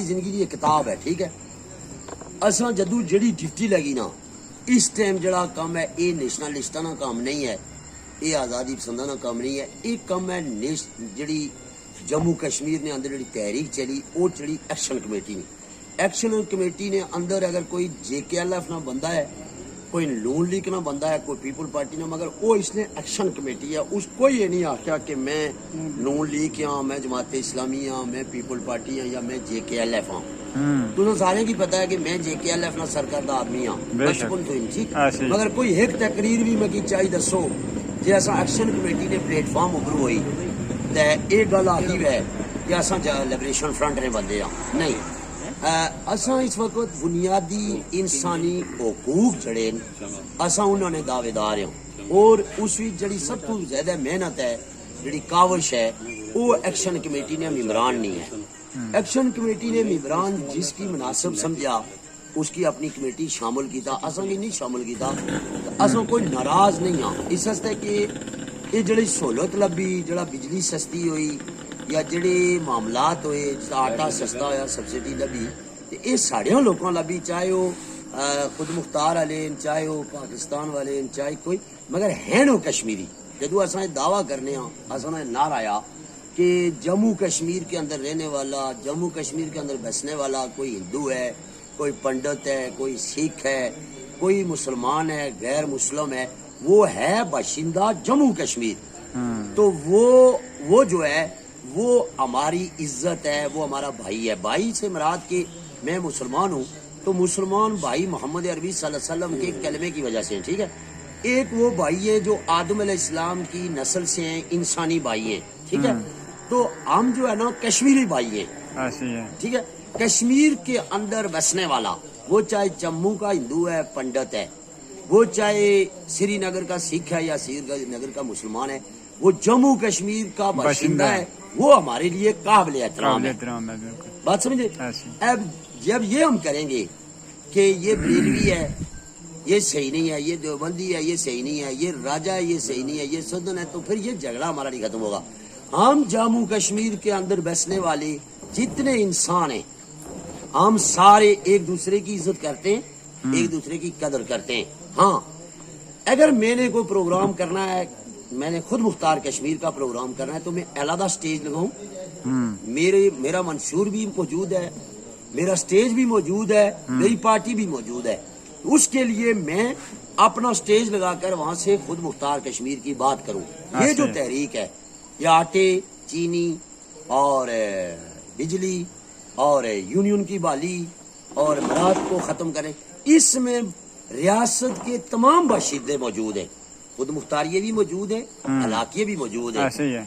زندگی دی کتاب ہے ٹھیک ہے. اساں جدو جڑی ڈیوٹی لگی نا اس ٹائم جڑا کام ہے یہ نیشنلسٹانہ کام نہیں ہے, یہ آزادی پسندانہ کام نہیں ہے, یہ کام ہے جڑی جموں کشمیر نے اندر جڑی تحریک چلی وہ چلی ایکشن کمیٹی نے. ایکشن کمیٹی نے اندر اگر کوئی JKLF نہ بندہ ہے, کوئی نون لیگ نہ بندہ ہے, کوئی پیپل پارٹی نہ, مگر وہ اس نے ایکشن کمیٹی ہے. اس کو یہ نہیں آخیا کہ میں نون لیگ ہاں, میں جماعت اسلامی ہاں, میں پیپل پارٹی ہاں یا میں JKLF ہاں. تو سارے کی پتا ہے کہ میں JKLF نہ سرکردہ آدمی ہاں بچپن تو ٹھیک, مگر کوئی ایک تقریر بھی میں کی چاہیے دسو جی ایسا ایکشن کمیٹی نے پلیٹ فارم ابھر ہوئی تو یہ گل آخی ہے کہ اصا لبریشن فرنٹ نے بندے ہاں نہیں. اساں اس وقت بنیادی انسانی حقوق جڑے اساں انہوں نے دعوے دار ہوں, اور اس وچ جڑی سب تو زیادہ محنت ہے جڑی کاوش ہے وہ ایکشن کمیٹی نے ممبران نہیں ہے. ایکشن کمیٹی نے ممبران جس کی مناسب سمجھا اس کی اپنی کمیٹی شامل کیتا, اساں بھی نہیں شامل کیتا. اساں کوئی ناراض نہیں ہاں اس واسطے کہ یہ جڑی سہولت لبھی, جڑا بجلی سستی ہوئی یا جڑے معاملات ہوئے, آٹا سستا ہویا, سبسڈی لبھی, یہ ساڑھیاں لوگوں لبھی, چاہے وہ خود مختار والے, چاہے وہ پاکستان والے, چاہے کوئی, مگر ہیں وہ کشمیری. جدو اصا یہ دعویٰ کرنے ہاں اصا نے نعرہ آیا کہ جموں کشمیر کے اندر رہنے والا, جموں کشمیر کے اندر بسنے والا کوئی ہندو ہے, کوئی پنڈت ہے, کوئی سکھ ہے, کوئی مسلمان ہے, غیر مسلم ہے, وہ ہے باشندہ جموں کشمیر. تو وہ جو ہے وہ ہماری عزت ہے, وہ ہمارا بھائی ہے. بھائی سے مراد کہ میں مسلمان ہوں تو مسلمان بھائی محمد عربی صلی اللہ علیہ وسلم کے کلمے کی وجہ سے ٹھیک ہے. ایک وہ بھائی ہے جو آدم علیہ السلام کی نسل سے ہیں, انسانی بھائی ہیں ٹھیک ہے. تو ہم جو ہے نا کشمیری بھائی ہیں ٹھیک ہے. کشمیر کے اندر بسنے والا, وہ چاہے جموں کا ہندو ہے, پنڈت ہے, وہ چاہے سری نگر کا سکھ ہے یا سری نگر کا مسلمان ہے, وہ جموں کشمیر کا باشندہ ہے, وہ ہمارے لیے قابل احترام ہے. بات سمجھے. اب جب یہ ہم کریں گے کہ یہ بریلوی ہے یہ صحیح نہیں ہے, یہ دیوبندی ہے یہ صحیح نہیں ہے, یہ راجہ ہے یہ صحیح نہیں ہے, یہ سدن ہے, تو پھر یہ جھگڑا ہمارا نہیں ختم ہوگا. ہم جموں کشمیر کے اندر بسنے والے جتنے انسان ہیں ہم سارے ایک دوسرے کی عزت کرتے ہیں, ایک دوسرے کی قدر کرتے ہیں. ہاں اگر میں نے کوئی پروگرام کرنا ہے, میں نے خود مختار کشمیر کا پروگرام کرنا ہے, تو میں علیحدہ سٹیج لگاؤں. میرا منشور بھی موجود ہے, میرا سٹیج بھی موجود ہے, میری پارٹی بھی موجود ہے. اس کے لیے میں اپنا سٹیج لگا کر وہاں سے خود مختار کشمیر کی بات کروں. یہ جو تحریک ہے یہ آٹے, چینی اور بجلی اور یونین کی بحالی اور مراد کو ختم کریں, اس میں ریاست کے تمام باشندے موجود ہیں. خود مختاریے بھی موجود ہیں, علاقے بھی موجود ہیں,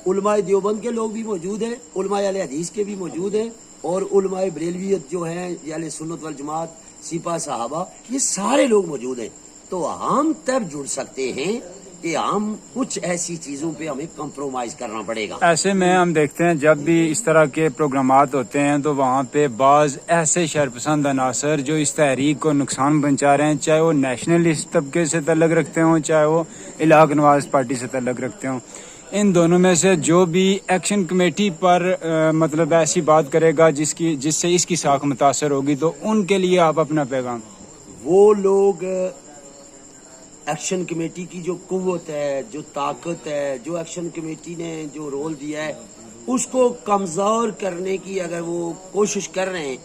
علماء دیوبند کے لوگ بھی موجود ہیں, علماء اہل حدیث کے بھی موجود ہیں, اور علماء بریلویت جو ہیں اہل سنت والجماعت, سپاہ صحابہ, یہ سارے لوگ موجود ہیں. تو ہم تب جڑ سکتے ہیں کہ ہم کچھ ایسی چیزوں پہ ہمیں کمپرومائز کرنا پڑے گا. ایسے میں ہم دیکھتے ہیں جب بھی اس طرح کے پروگرامات ہوتے ہیں تو وہاں پہ بعض ایسے شرپسند عناصر جو اس تحریک کو نقصان پہنچا رہے ہیں, چاہے وہ نیشنلسٹ طبقے سے تعلق رکھتے ہوں, چاہے وہ الحاق نواز پارٹی سے تعلق رکھتے ہوں. ان دونوں میں سے جو بھی ایکشن کمیٹی پر مطلب ایسی بات کرے گا جس سے اس کی ساکھ متاثر ہوگی, تو ان کے لیے آپ اپنا پیغام. وہ لوگ ایکشن کمیٹی کی جو قوت ہے, جو طاقت ہے, جو ایکشن کمیٹی نے جو رول دیا ہے اس کو کمزور کرنے کی اگر وہ کوشش کر رہے ہیں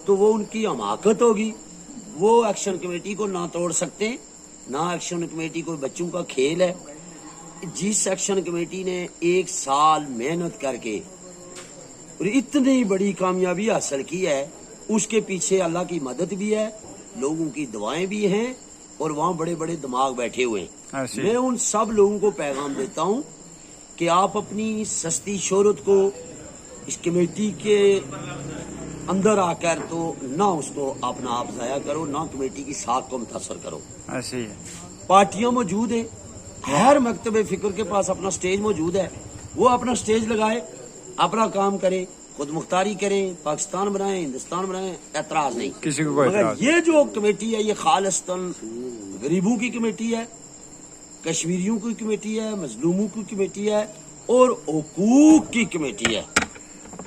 تو وہ ان کی حماقت ہوگی. وہ ایکشن کمیٹی کو نہ توڑ سکتے, نہ ایکشن کمیٹی کوئی بچوں کا کھیل ہے. جس ایکشن کمیٹی نے 1 سال محنت کر کے اور اتنی بڑی کامیابی حاصل کی ہے, اس کے پیچھے اللہ کی مدد بھی ہے, لوگوں کی دعائیں بھی ہیں, اور وہاں بڑے بڑے دماغ بیٹھے ہوئے ہیں. میں ان سب لوگوں کو پیغام دیتا ہوں کہ آپ اپنی سستی شہرت کو اس کمیٹی کے اندر آ کر تو نہ اس کو اپنا آپ ضائع کرو, نہ کمیٹی کی ساکھ کو متاثر کرو. پارٹیاں موجود ہیں, ہر مکتب فکر کے پاس اپنا سٹیج موجود ہے, وہ اپنا سٹیج لگائے, اپنا کام کرے, خود مختاری کریں, پاکستان بنائیں, ہندوستان بنائیں, اعتراض نہیں کسی کو. مگر یہ جو کمیٹی ہے یہ خالصتاً غریبوں کی کمیٹی ہے, کشمیریوں کی کمیٹی ہے, مظلوموں کی کمیٹی ہے, اور حقوق کی کمیٹی ہے.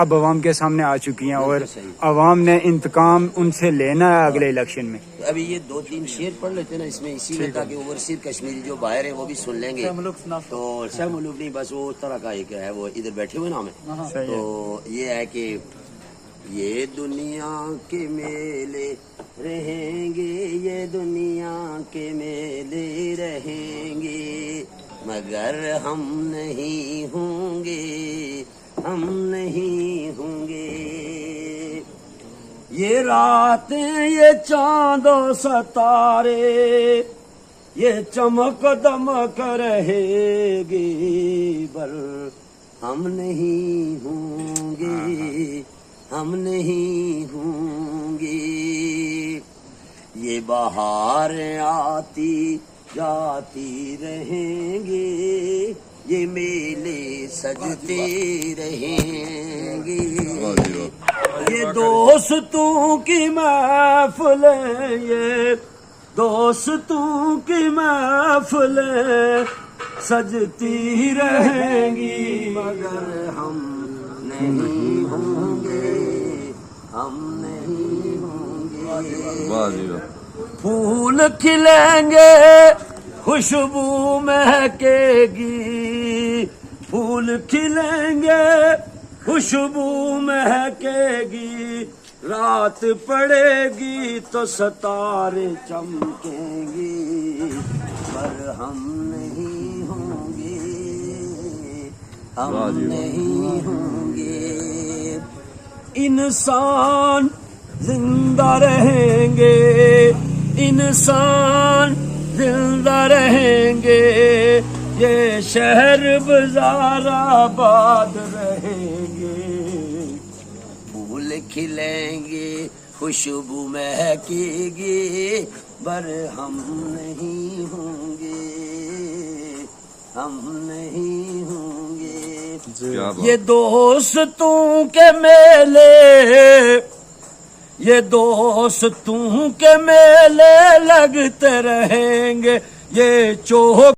اب عوام کے سامنے آ چکی ہیں اور بالکل صحیح۔ عوام نے انتقام ان سے لینا ہے اگلے الیکشن میں۔ ابھی یہ 2-3 شعر پڑھ لیتے ہیں نا اس میں، اسی میں تاکہ اوورسیز کشمیری جو باہر ہیں وہ بھی سن لیں گے، تو سہ ملوک نہیں بس وہ اس طرح کا ایک ہے، وہ ادھر بیٹھے ہوئے نا ہمیں، صحیح ہے۔ تو یہ ہے کہ یہ دنیا کے میلے رہیں گے، یہ دنیا کے میلے رہیں گے، مگر ہم نہیں ہوں گے، ہم نہیں ہوں گے، یہ راتیں یہ چاند و ستارے یہ چمک دمک رہے گی، پر ہم نہیں ہوں گے، ہم نہیں ہوں گے، یہ بہار آتی جاتی رہیں گے، یہ میلے سجتے رہیں گے، یہ دوستوں کی محفلیں، یہ دوستوں کی محفلیں سجتی رہیں گی، مگر ہم نہیں ہوں گے، ہم نہیں ہوں گے، پھول کھلیں گے خوشبو مہکے گی، پھول کھلیں گے خوشبو مہکے گی، رات پڑے گی تو ستارے چمکیں گی، پر ہم نہیں ہوں گے، ہم نہیں ہوں گے، انسان زندہ رہیں گے، انسان زندہ رہیں گے، یہ شہر بازار آباد رہیں گے، پھول کھلیں گے خوشبو مہکے گی، پر ہم نہیں ہوں گے، ہم نہیں ہوں گے، یہ دوستوں کے میلے، یہ دوستوں کے میلے لگتے رہیں گے، یہ چوک